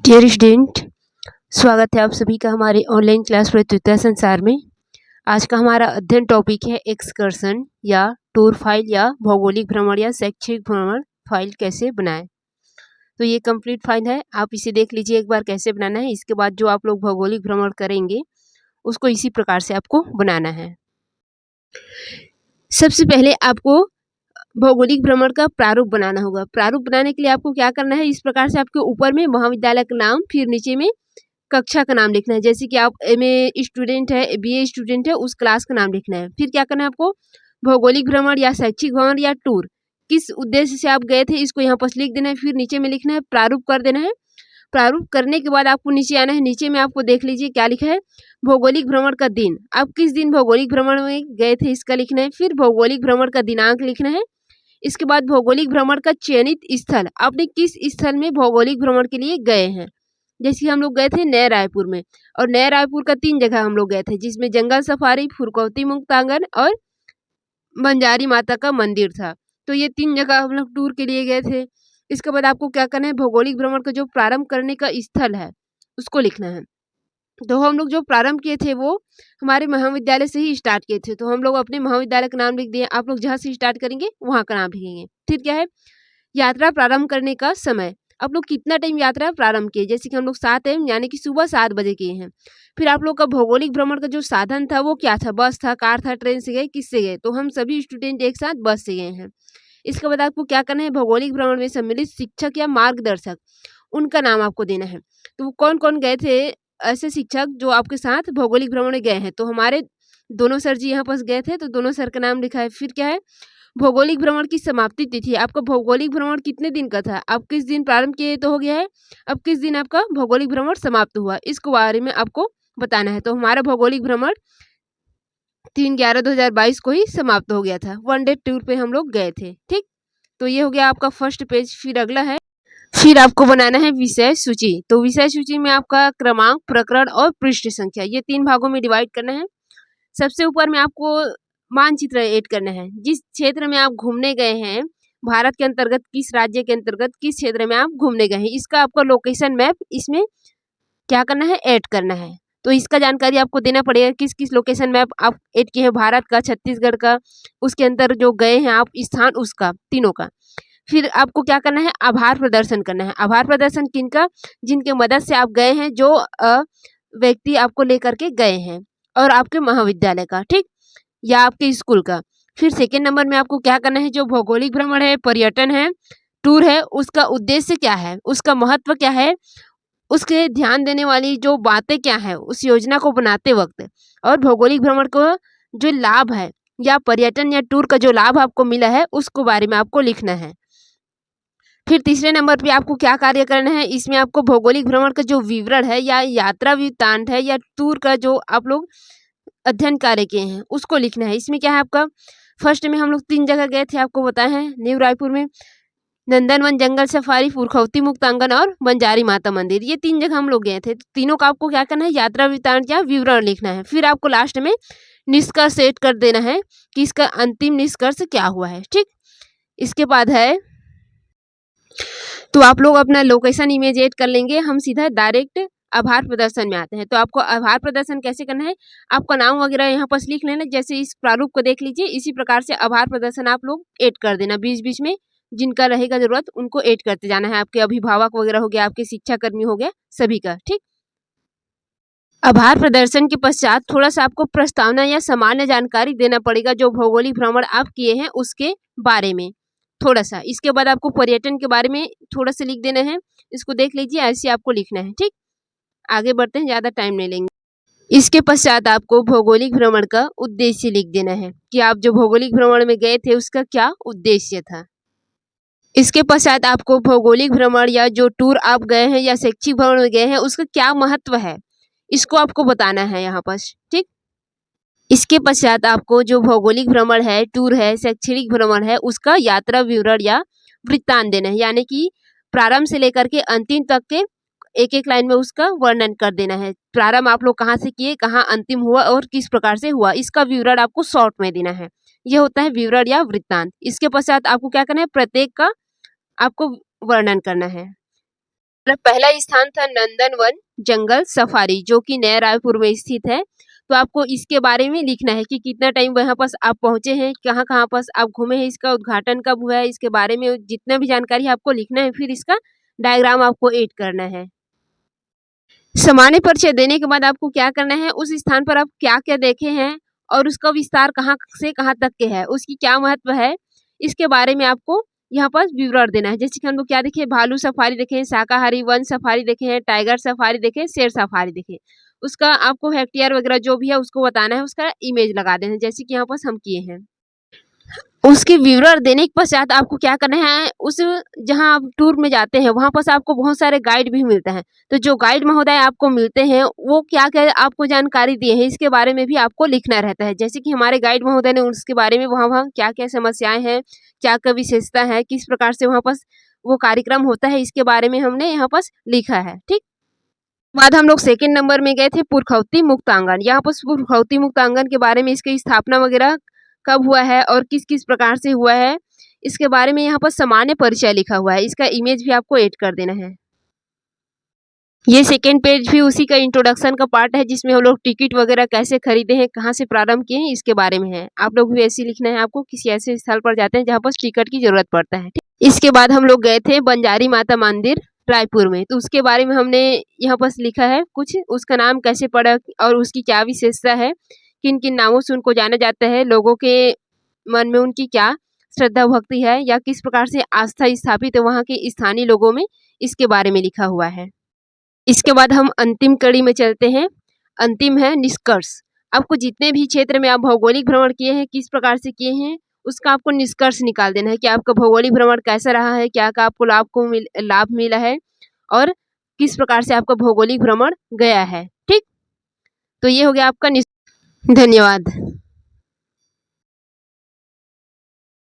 Dear student, स्वागत है आप सभी का हमारे ऑनलाइन क्लास प्रतियोगिता संसार में। आज का हमारा अध्ययन टॉपिक है एक्सकर्शन या टूर फाइल या भौगोलिक भ्रमण या शैक्षिक भ्रमण फाइल कैसे बनाएं। तो ये कंप्लीट फाइल है, आप इसे देख लीजिए एक बार कैसे बनाना है। इसके बाद जो आप लोग भौगोलिक भ्रमण करेंगे उसको इसी प्रकार से आपको बनाना है। सबसे पहले आपको भौगोलिक भ्रमण का प्रारूप बनाना होगा। प्रारूप बनाने के लिए आपको क्या करना है, इस प्रकार से आपके ऊपर में महाविद्यालय का नाम, फिर नीचे में कक्षा का नाम लिखना है। जैसे कि आप एमए स्टूडेंट है, बीए स्टूडेंट है, उस क्लास का नाम लिखना है। फिर क्या करना है आपको, भौगोलिक भ्रमण या शैक्षिक भ्रमण या टूर किस उद्देश्य से आप गए थे इसको यहाँ पर लिख देना है। फिर नीचे में लिखना है, प्रारूप कर देना है। प्रारूप करने के बाद आपको नीचे आना है। नीचे में आपको देख लीजिए क्या लिखा है, भौगोलिक भ्रमण का दिन, आप किस दिन भौगोलिक भ्रमण में गए थे इसका लिखना है। फिर भौगोलिक भ्रमण का दिनांक लिखना है। इसके बाद भौगोलिक भ्रमण का चयनित स्थल, आपने किस स्थल में भौगोलिक भ्रमण के लिए गए हैं। जैसे हम लोग गए थे नए रायपुर में, और नए रायपुर का 3 जगह हम लोग गए थे, जिसमें जंगल सफारी, फुरकौती मुक्तांगन और बंजारी माता का मंदिर था। तो ये 3 जगह हम लोग टूर के लिए गए थे। इसके बाद आपको क्या करना है, भौगोलिक भ्रमण का जो प्रारंभ करने का स्थल है उसको लिखना है। तो हम लोग जो प्रारंभ किए थे वो हमारे महाविद्यालय से ही स्टार्ट किए थे। तो हम लोग अपने महाविद्यालय का नाम लिख दिए। आप लोग जहाँ से स्टार्ट करेंगे वहाँ का नाम लिखेंगे। फिर क्या है, यात्रा प्रारंभ करने का समय, आप लोग कितना टाइम यात्रा प्रारंभ किए। जैसे कि हम लोग 7 AM यानी कि सुबह 7 बजे किए हैं। फिर आप लोग का भौगोलिक भ्रमण का जो साधन था वो क्या था, बस था, कार था, ट्रेन से गए, किससे गए। तो हम सभी स्टूडेंट एक साथ बस से गए हैं। इसके बाद आपको क्या करना है, भौगोलिक भ्रमण में सम्मिलित शिक्षक या मार्गदर्शक, उनका नाम आपको देना है। तो कौन कौन गए थे ऐसे शिक्षक जो आपके साथ भौगोलिक भ्रमण में गए हैं। तो हमारे दोनों सर जी यहाँ पास गए थे, तो दोनों सर का नाम लिखा है। फिर क्या है, भौगोलिक भ्रमण की समाप्ति तिथि, आपका भौगोलिक भ्रमण कितने दिन का था, आप किस दिन प्रारंभ किए तो हो गया है, अब किस दिन आपका भौगोलिक भ्रमण समाप्त हुआ, इसको बारे में आपको बताना है। तो हमारा भौगोलिक भ्रमण 3/11/2022 को ही समाप्त हो गया था। 1 डे टूर पे हम लोग गए थे। ठीक, तो ये हो गया आपका फर्स्ट पेज। फिर अगला है, फिर आपको बनाना है विषय सूची। तो विषय सूची में आपका क्रमांक, प्रकरण और पृष्ठ संख्या, ये 3 भागों में डिवाइड करना है। सबसे ऊपर में आपको मानचित्र ऐड करना है। जिस क्षेत्र में आप घूमने गए हैं, भारत के अंतर्गत किस राज्य के अंतर्गत किस क्षेत्र में आप घूमने गए हैं, इसका आपका लोकेशन मैप इसमें क्या करना है, ऐड करना है। तो इसका जानकारी आपको देना पड़ेगा, किस किस लोकेशन मैप आप ऐड किए हैं, भारत का, छत्तीसगढ़ का, उसके अंदर जो गए हैं आप स्थान, उसका, तीनों का। फिर आपको क्या करना है, आभार प्रदर्शन करना है। आभार प्रदर्शन किनका, जिनके मदद से आप गए हैं, जो व्यक्ति आपको लेकर के गए हैं, और आपके महाविद्यालय का, ठीक, या आपके स्कूल का। फिर सेकेंड नंबर में आपको क्या करना है, जो भौगोलिक भ्रमण है, पर्यटन है, टूर है, उसका उद्देश्य क्या है, उसका महत्व क्या है, उसके ध्यान देने वाली जो बातें क्या है उस योजना को बनाते वक्त, और भौगोलिक भ्रमण को जो लाभ है या पर्यटन या टूर का जो लाभ आपको मिला है उसको बारे में आपको लिखना है। फिर तीसरे नंबर पे आपको क्या कार्य करना है, इसमें आपको भौगोलिक भ्रमण का जो विवरण है या यात्रा वृत्तांत है या टूर का जो आप लोग अध्ययन कार्य किए हैं उसको लिखना है। इसमें क्या है आपका, फर्स्ट में हम लोग 3 जगह गए थे, आपको बताए हैं, न्यू रायपुर में नंदनवन, जंगल सफारी, फुरखौती मुक्तांगन और बंजारी माता मंदिर, ये 3 जगह हम लोग गए थे। तीनों का आपको क्या करना है, यात्रा वृत्तांत या विवरण लिखना है। फिर आपको लास्ट में निष्कर्ष सेट कर देना है कि इसका अंतिम निष्कर्ष क्या हुआ है। ठीक, इसके बाद है, तो आप लोग अपना लोकेशन इमेज ऐड कर लेंगे। हम सीधा डायरेक्ट आभार प्रदर्शन में आते हैं। तो आपको आभार प्रदर्शन कैसे करना है, आपका नाम वगैरह यहाँ पर लिख लेना। जैसे इस प्रारूप को देख लीजिए, इसी प्रकार से आभार प्रदर्शन आप लोग ऐड कर देना। बीच बीच में जिनका रहेगा जरूरत उनको ऐड करते जाना है। आपके अभिभावक वगैरह हो गया, आपके शिक्षा कर्मी हो गया, सभी का। ठीक, आभार प्रदर्शन के पश्चात थोड़ा सा आपको प्रस्तावना या सामान्य जानकारी देना पड़ेगा, जो भौगोलिक भ्रमण आप किए हैं उसके बारे में थोड़ा सा। इसके बाद आपको पर्यटन के बारे में थोड़ा सा लिख देना है। इसको देख लीजिए, ऐसे आपको लिखना है। ठीक, आगे बढ़ते हैं, ज़्यादा टाइम नहीं लेंगे। इसके पश्चात आपको भौगोलिक भ्रमण का उद्देश्य लिख देना है कि आप जो भौगोलिक भ्रमण में गए थे उसका क्या उद्देश्य था। इसके पश्चात आपको भौगोलिक भ्रमण या जो टूर आप गए हैं या शैक्षिक भ्रमण में गए हैं उसका क्या महत्व है, इसको आपको बताना है यहाँ पर। ठीक, इसके पश्चात आपको जो भौगोलिक भ्रमण है, टूर है, शैक्षणिक भ्रमण है, उसका यात्रा विवरण या वृत्तांत देना है। यानी कि प्रारंभ से लेकर के अंतिम तक के एक एक लाइन में उसका वर्णन कर देना है। प्रारंभ आप लोग कहाँ से किए, कहाँ अंतिम हुआ और किस प्रकार से हुआ, इसका विवरण आपको शॉर्ट में देना है। यह होता है विवरण या वृत्तांत। इसके पश्चात आपको क्या करना है, प्रत्येक का आपको वर्णन करना है। पहला स्थान था नंदनवन जंगल सफारी, जो कि नया रायपुर में स्थित है। तो आपको इसके बारे में लिखना है कि कितना टाइम वहाँ पास आप पहुँचे हैं, कहाँ-कहाँ पास आप घूमे हैं, इसका उद्घाटन कब हुआ है, इसके बारे में जितना भी जानकारी है आपको लिखना है, फिर इसका डायग्राम आपको ऐड करना है। सामान्य परिचय देने के बाद आपको क्या करना है, उस स्थान पर आप क्या-क्या देखे हैं और उसका विस्तार कहाँ से कहाँ तक के है, उसकी क्या महत्व है, इसके बारे में आपको यहाँ पर विवरण देना है। जैसे कि हम लोग क्या देखे, भालू सफारी देखे हैं, शाकाहारी वन सफारी देखे हैं, टाइगर सफारी देखे हैं, शेर सफारी देखे हैं। उसका आपको हेक्टेयर वगैरह जो भी है उसको बताना है, उसका इमेज लगा देना है, जैसे कि यहाँ पर हम किए हैं। उसके विवरण देने के पश्चात आपको क्या करना है, उस जहाँ आप टूर में जाते हैं वहाँ पास आपको बहुत सारे गाइड भी मिलते हैं। तो जो गाइड महोदय आपको मिलते हैं वो क्या-क्या आपको जानकारी दिए हैं, इसके बारे में भी आपको लिखना रहता है। जैसे कि हमारे गाइड महोदय ने उसके बारे में वहाँ-वहाँ क्या-क्या समस्याएँ हैं, क्या-क्या विशेषता है, किस प्रकार से वहाँ पास वो कार्यक्रम होता है, इसके बारे में हमने यहाँ पास लिखा है। ठीक? बाद हम लोग सेकंड नंबर में गए थे पुरखौती मुक्तांगन। यहाँ पर पुरखौती मुक्तांगन के बारे में, इसकी स्थापना वगैरह कब हुआ है और किस-किस प्रकार से हुआ है, इसके बारे में यहाँ पर सामान्य परिचय लिखा हुआ है। इसका इमेज भी आपको ऐड कर देना है। ये सेकंड पेज भी उसी का इंट्रोडक्शन का पार्ट है, जिसमें हम लोग टिकट वगैरह कैसे खरीदे हैं, कहाँ से प्रारंभ किए हैं, इसके बारे में है। आप लोग भी ऐसे ही लिखना है, आपको किसी ऐसे स्थल पर जाते हैं जहाँ पर टिकट की ज़रूरत पड़ता है। ठीक? इसके बाद हम लोग गए थे बंजारी माता मंदिर रायपुर में, तो उसके बारे में हमने यहाँ पर लिखा है कुछ, उसका नाम कैसे पड़ा और उसकी क्या विशेषता है, किन-किन नामों से उनको जाना जाता है, लोगों के मन में उनकी क्या श्रद्धा भक्ति है या किस प्रकार से आस्था स्थापित है वहाँ के स्थानीय लोगों में, इसके बारे में लिखा हुआ है। इसके बाद हम अंतिम कड़ी में चलते हैं। अंतिम है निष्कर्ष। आपको जितने भी क्षेत्र में आप भौगोलिक भ्रमण किए हैं, किस प्रकार से किए हैं, उसका आपको निष्कर्ष निकाल देना है कि आपका भौगोलिक भ्रमण कैसा रहा है, क्या-क्या आपको लाभ मिला है और किस प्रकार से आपका भौगोलिक भ्रमण गया है। ठीक? तो ये हो गया आपका धन्यवाद।